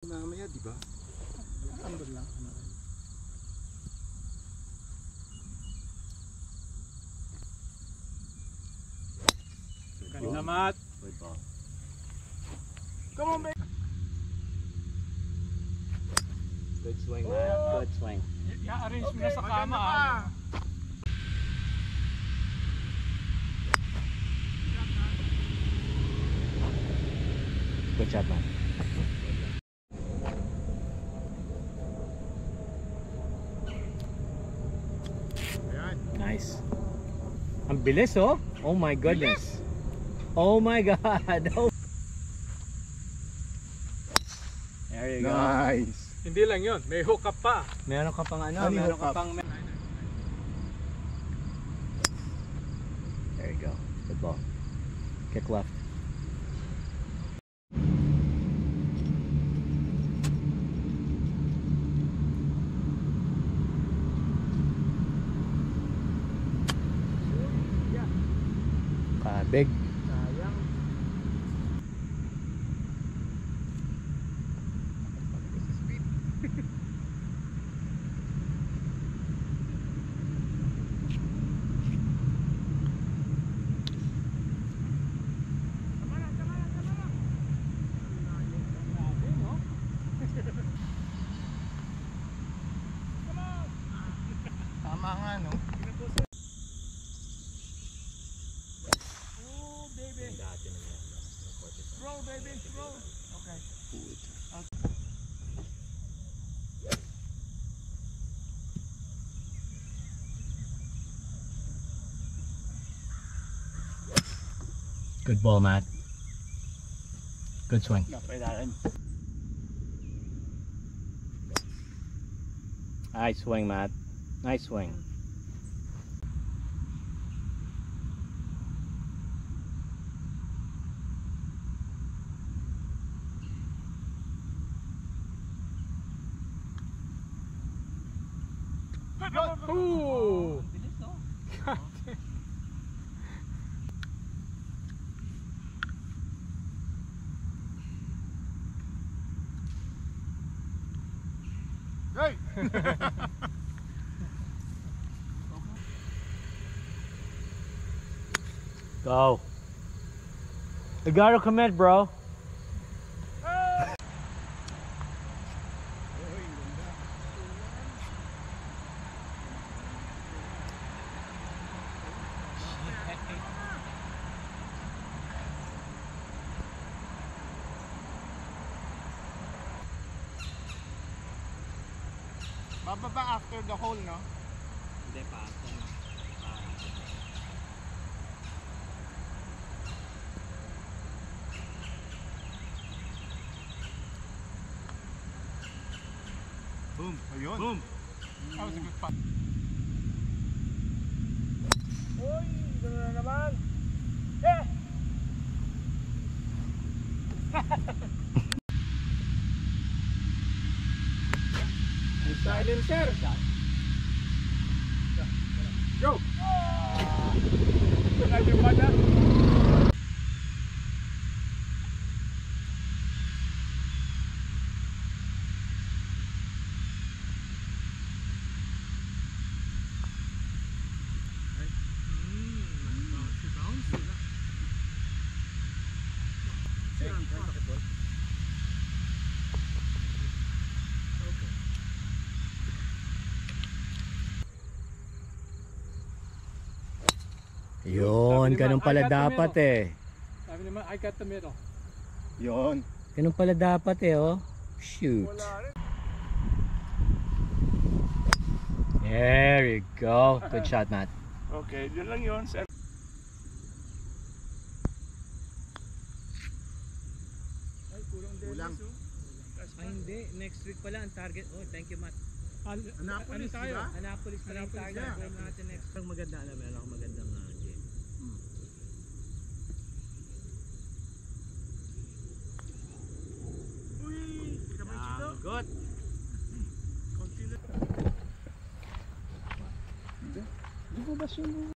Mamaya, di ba? Andun lang. Ganda, Matt. Good ball. Come on, baby. Good swing, Matt. Good swing. I-arrange mo na sa kama, ha? Good shot, Matt. Nice. Ang bilis, oh. Oh my goodness. Oh my God. Oh. There you go. Nice. Hindi lang yun, may hook up pa. Meron ka pang ano? Ano yung Meron ka hook up? pang... There you go. Good ball. Kick left. Big. Sayang. Tama nga, no? Throw, baby, throw. Okay. Good ball, Matt. Good swing. Nice swing, Matt. Nice swing. Ooh! Hey! Go. You gotta commit, bro. Bababa after the hole, no? Hindi pa. Boom. Ayun. Boom. That was a good putt. Uy, gano'n na naman. Yeah! Silencer. Go! Lagi pa na. Yun, ganun pala dapat eh. Sabi naman, I got the middle. Yun. Ganun pala dapat eh, oh. Shoot. Wala rin. There you go. Good shot, Matt. Okay, yun lang yun. Ay, kulang. Ay, hindi. Next week pala ang target. Oh, thank you, Matt. Annapolis tayo. diba? Annapolis pala yung target. yeah. Gawin natin next. Ang maganda, alam mo, meron akong magandang game. Uy, kamay dito. Good. Konti na. Di ba ba siya